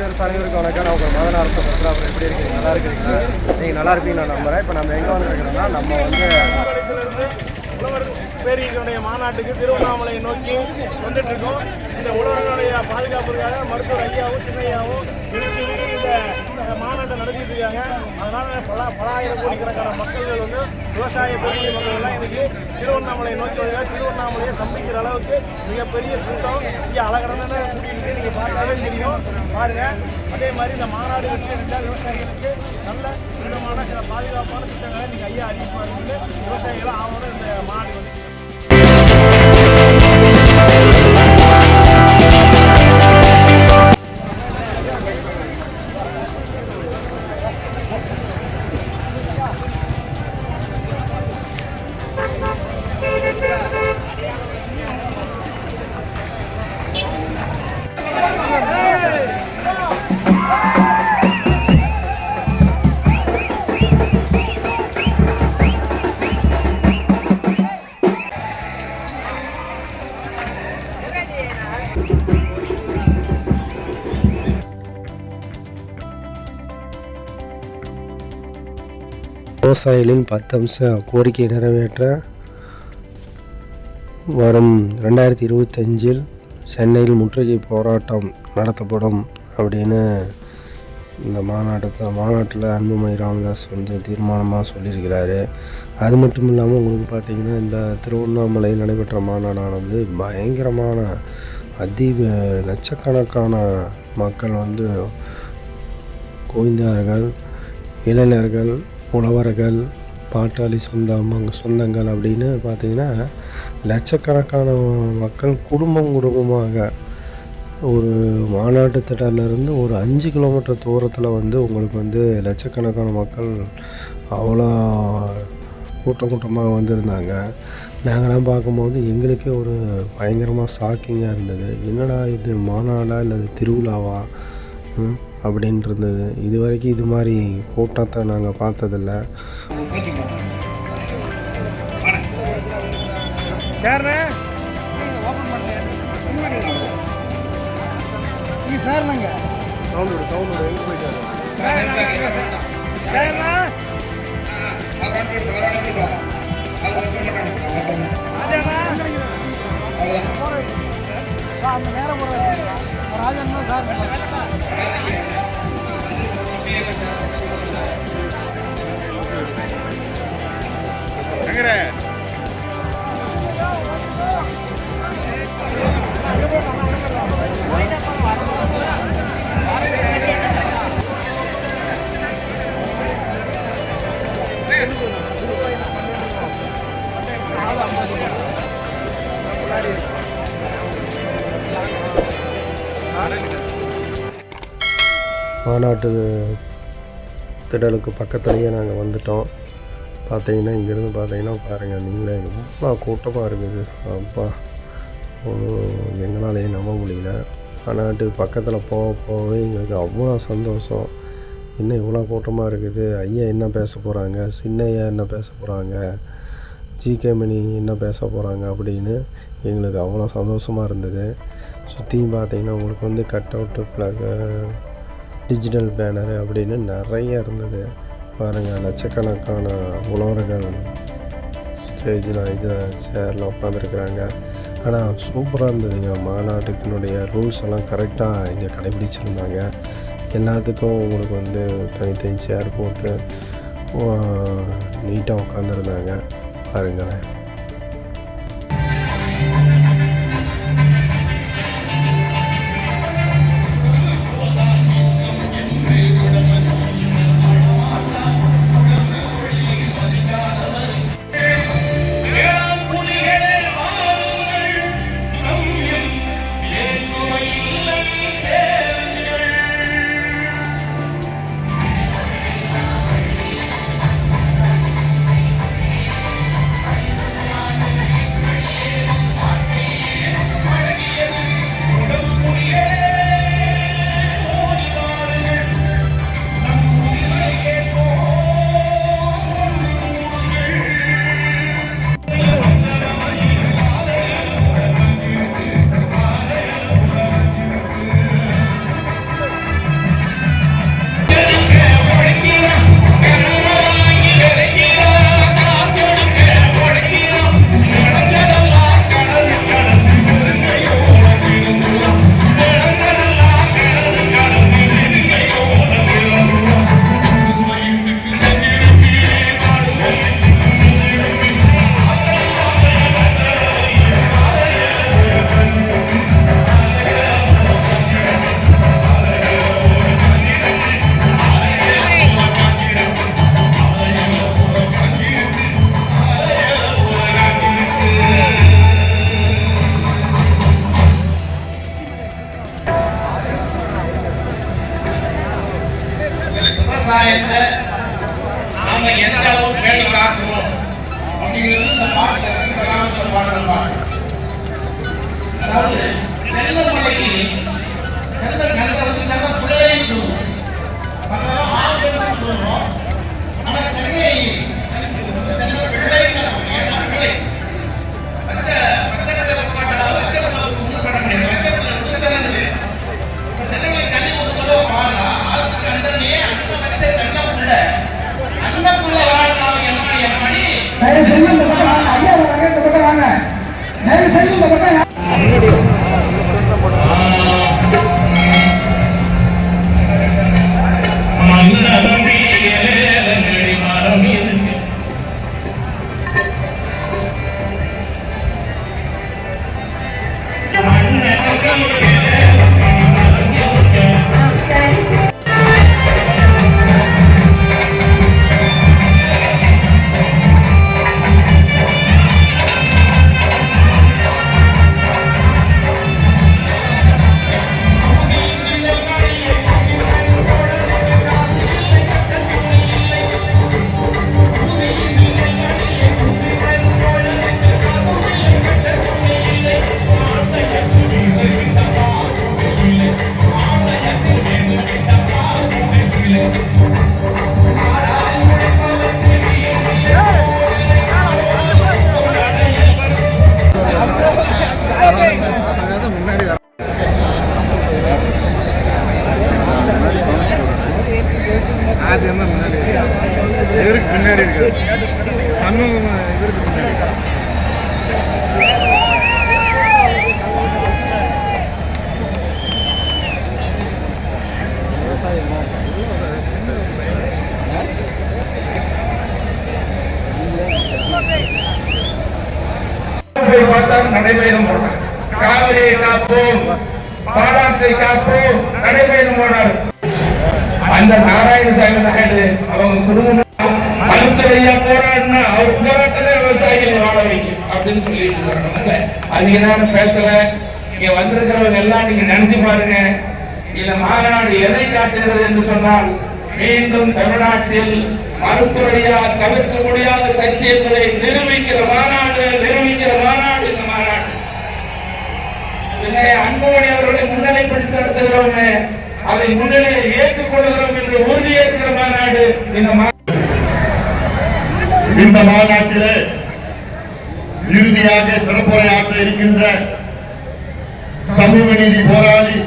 Viewers அனைவருக்கும் வணக்கம். நான் உங்கள் மதன் அரசு பத்திரம். அப்புறம் எப்படி இருக்கீங்க? நல்லா இருக்கிறீங்களா? நீங்கள் நல்லா இருப்பீங்கன்னு நான் நம்புகிறேன். இப்போ நம்ம எங்கே வந்துருக்கிறோம்னா நம்ம உழவர் பேரியக்கனுடைய மாநாட்டுக்கு திருவண்ணாமலை நோக்கி வந்துட்டு இருக்கோம். இந்த உழவர்களுடைய பாதுகாப்புக்காக மருத்துவர் ஐயாவும் சின்னையாவும் இந்த மாநாட்டை நடத்திட்டு இருக்காங்க. அதனால பல ஆயிரம் கோடிக்கணக்கான மக்கள்கள் வந்து விவசாய பெரிய மக்கள் எல்லாம் இன்னைக்கு திருவண்ணாமலை நோக்கி வருகிறாங்க. திருவண்ணாமலையை சந்திக்கிற அளவுக்கு மிகப்பெரிய கூட்டம் இங்கே அழகடன கூட்டிகிட்டு நீங்கள் பார்த்தாலே தெரியும். பாருங்க, அதே மாதிரி இந்த மாநாடு வெற்றி அடைந்தால் விவசாயிகளுக்கு நல்ல விதமான சில பாதுகாப்பான திட்டங்களை நீங்கள் ஐயா அறிவிப்பாங்க. விவசாயிகளை ஆவணம் இந்த மாநாடு வந்து விவசாயிகளின் 10 அம்ச கோரிக்கை நிறைவேற்ற வரும் 2025 சென்னையில் முற்றுகை போராட்டம் நடத்தப்படும் அப்படின்னு இந்த மாநாட்டில் அன்புமணி ராமதாஸ் வந்து தீர்மானமாக சொல்லியிருக்கிறாரு. அது மட்டும் இல்லாமல் உங்களுக்கு பார்த்திங்கன்னா இந்த திருவண்ணாமலையில் நடைபெற்ற மாநாடானது பயங்கரமான லட்சக்கணக்கான மக்கள் வந்து கோவிந்தார்கள், இளைஞர்கள், உழவர்கள், பாட்டாளி சொந்தங்கள் அப்படின்னு பார்த்திங்கன்னா லட்சக்கணக்கான மக்கள் குடும்பமாக ஒரு மாநாட்டு திடலிருந்து ஒரு 5 கிலோமீட்டர் தூரத்தில் வந்து உங்களுக்கு வந்து லட்சக்கணக்கான மக்கள் அவ்வளோ கூட்டமாக வந்திருந்தாங்க. நாங்களாம் பார்க்கும்போது எங்களுக்கே ஒரு பயங்கரமாக ஷாக்கிங்காக இருந்தது. என்னடா இது மாநாடா இல்லை திருவிழாவா அப்படின்னு இருந்தது. இது வரைக்கும் இது மாதிரி கூட்டத்தை நாங்கள் பார்த்ததில்ல. மாநாட்டு திடலுக்கு பக்கத்துலேயே நாங்கள் வந்துட்டோம். பார்த்தீங்கன்னா இங்கேருந்து பார்த்தீங்கன்னா பாருங்கள் நீங்களே எவ்வளோ கூட்டமாக இருக்குது. அப்பா எங்களாலேயே நம்ப முடியல. மாநாட்டு பக்கத்தில் போகவே எங்களுக்கு அவ்வளோ சந்தோஷம். இன்னும் இவ்வளோ கூட்டமாக இருக்குது. ஐயா என்ன பேச போகிறாங்க, சின்னையா என்ன பேச போகிறாங்க, ஜிகே மணி என்ன பேச போகிறாங்க அப்படின்னு எங்களுக்கு அவ்வளோ சந்தோஷமாக இருந்தது. சுற்றியும் பார்த்தீங்கன்னா உங்களுக்கு வந்து cut out flag, digital banner அப்படின்னு நிறைய இருந்தது. பாருங்கள், லட்சக்கணக்கான உழவர்கள் ஸ்டேஜில் சேரில் உட்காந்துருக்குறாங்க. ஆனால் சூப்பராக இருந்ததுங்க. மாநாட்டுக்கினுடைய ரூல்ஸ் எல்லாம் கரெக்டாக இங்கே கடைபிடிச்சிருந்தாங்க. எல்லாத்துக்கும் உங்களுக்கு வந்து தனித்தனி சேர் போட்டு நீட்டாக உட்காந்துருந்தாங்க. பாருங்களேன். விவசாயத்தை நாம எந்த அளவு பேணி காக்கிறோம் அப்படிங்கிறது இந்த பாடல் பாட்டு. அதாவது நல்ல மலைக்கு நல்ல நல்ல நல்ல பிள்ளைன்னு சொல்லுவோம், மற்றெல்லாம் ஆசிரியர் சொல்லுவோம். ஆனா தன்னை நல்ல பிள்ளை பிள்ளை பச்சை பச்சை பிள்ளை போட்டாலும் வச்சவங்களுக்கு ஒன்றும் பண்ண முடியாது. வச்சவங்களை சுத்தனது தென்னை தண்ணி ஊற்றுவதோ வாழா அதுக்கு அண்ணனே அண்ணன் வச்ச தென்னை பிள்ளை அண்ணன் பிள்ளை வாழலாம் எம்மாடி எம்மாடி. தயவு செய்து இந்த பக்கம் வாங்க, ஐயா வாங்க, இந்த பக்கம் வாங்க. தயவு செய்து இந்த பக்கம் இவருக்கு பின்னாடி இருக்கு சண்முகம், இவருக்கு பின்னாடி நடைபெறும் காவிரியை காப்போம், பாலாற்றை காப்போம், நடைபெறும் போனார். அந்த நாராயணசாமி நாயுடு அவங்க குடும்பம் அனுத்துறையா போராடினா அவர் போராட்டமே விவசாயிகளை வாழ வைக்கும் அப்படின்னு சொல்லிட்டு இருக்காங்க. அதிக நேரம் பேசல. இங்க வந்திருக்கிறவங்க எல்லாம் நீங்க நினைச்சு பாருங்க, இந்த மாநாடு எதை காட்டுகிறது என்று சொன்னால், மீண்டும் தமிழ்நாட்டில் மருத்துவரையா தவிர்க்க முடியாத சத்தியங்களை நிரூபிக்கிற மாநாடு இந்த மாநாடு. அன்புமணி அவர்களை முன்னிலைப்படுத்தி நடத்துகிறோம், அதை முன்னிலையை ஏற்றுக்கொள்கிறோம் என்று உறுதியேற்கிற மாநாடு இந்த மாநாட்டிலே இறுதியாக சிறப்புரையாற்ற இருக்கின்ற சமூக நீதி போராளி,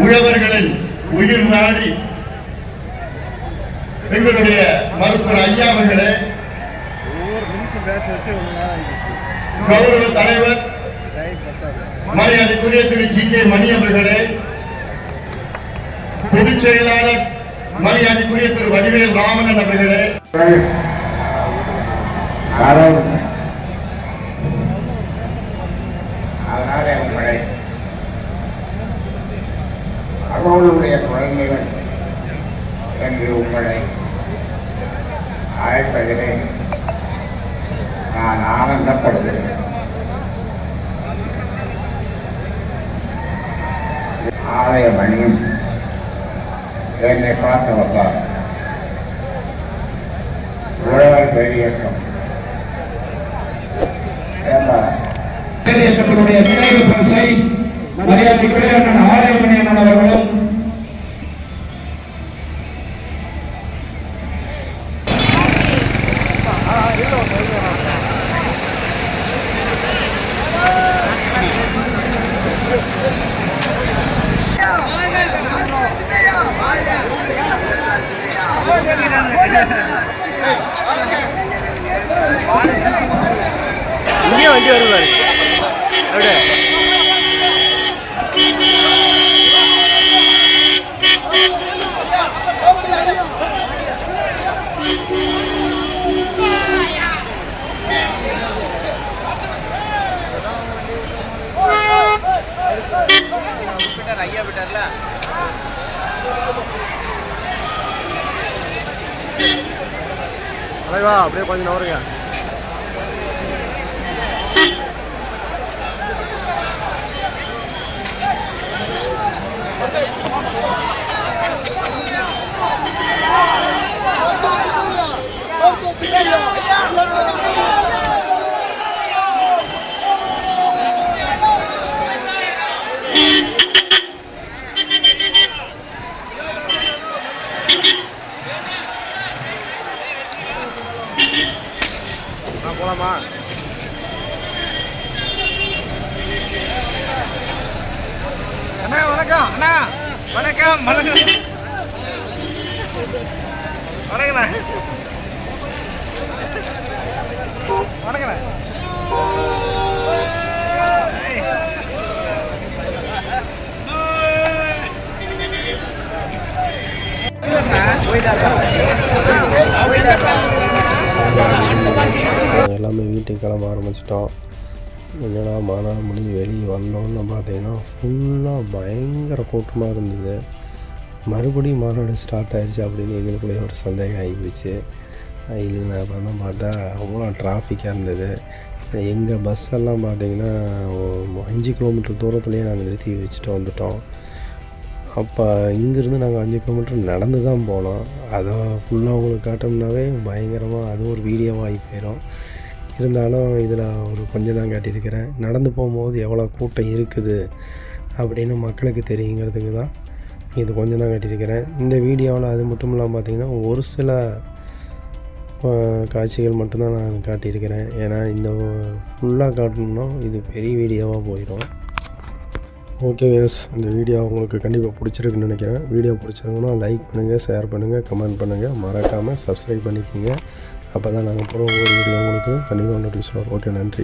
உழவர்களின் உயிர் நாடி எங்களுடைய மருத்துவர் ஐயா அவர்களே, கௌரவ தலைவர் மரியாதைக்குரிய திரு ஜி.கே. மணி அவர்களே, பொதுச் செயலாளர் மரியாதைக்குரிய திரு வடிவேல் ராமன் அவர்களே, அதனால உங்களை அவர்களுடைய குழந்தைகள் என்று உங்களை அழைப்பதிலே நான் ஆனந்தப்படுகிறேன். ஆலய மணியும் என்னை பார்த்து வந்தார். உழவர் வெளியேற்றம் வெளியேற்றத்தினுடைய நினைவு பரிசை மரியாதைக்குரிய அண்ணன் ஆலயமணி அண்ணன் அவர்களும் இங்கே வண்டி வருவாரு அப்படியே ஐயா விட்டார்ல அழகா அப்படியே கொஞ்சம் நவருங்க. போகலாமா? அண்ணா வணக்கம். அண்ணா வணக்கம். வணக்கம் வணக்கண்ணா. வணக்கண்ணா. எல்லாமே வீட்டுக்கு கிளம்ப ஆரம்பிச்சிட்டோம். என்னடா மாநாடு முடிஞ்சு வெளியே வந்தோன்னு பார்த்தீங்கன்னா ஃபுல்லாக பயங்கர கூட்டமாக இருந்தது. மறுபடியும் மாநாடு ஸ்டார்ட் ஆகிடுச்சு அப்படின்னு எங்களுக்குள்ளேயே ஒரு சந்தேகம் ஆகிடுச்சு. இல்லை அப்புறம் தான் பார்த்தா அவ்வளோ டிராஃபிக்காக இருந்தது. எங்கள் பஸ்ஸெல்லாம் பார்த்திங்கன்னா 5 கிலோமீட்டர் தூரத்துலேயே நாங்கள் நிறுத்தி வச்சுட்டு வந்துட்டோம். அப்போ இங்கேருந்து நாங்கள் 5 கிலோமீட்டர் நடந்து தான் போனோம். அதை ஃபுல்லாக உங்களுக்கு காட்டோம்னாவே பயங்கரமாக அது ஒரு வீடியோவாகி போயிடும். இருந்தாலும் இதில் ஒரு கொஞ்சம் தான் காட்டியிருக்கிறேன். நடந்து போகும்போது எவ்வளோ கூட்டம் இருக்குது அப்படின்னு மக்களுக்கு தெரியுங்கிறதுக்கு தான் இது கொஞ்சம் தான் காட்டியிருக்கிறேன். இந்த வீடியோவில் அது மட்டும் இல்லாமல் பார்த்திங்கன்னா ஒரு சில காட்சிகள் மட்டும்தான் நான் காட்டியிருக்கிறேன். ஏன்னா இந்த ஃபுல்லாக காட்டணும்னா இது பெரிய வீடியோவாக போயிடும். ஓகே எஸ், இந்த வீடியோ உங்களுக்கு கண்டிப்பாக பிடிச்சிருக்குன்னு நினைக்கிறேன். வீடியோ பிடிச்சிருக்குன்னா லைக் பண்ணுங்கள், ஷேர் பண்ணுங்கள், கமெண்ட் பண்ணுங்கள், மறக்காமல் சப்ஸ்கிரைப் பண்ணிக்கோங்க. அப்போ தான் நாங்கள் போகிற ஒரு வீடியோ உங்களுக்கு கண்டிப்பாக நோட்டிஃபிகேஷன் வரும். ஓகே, நன்றி.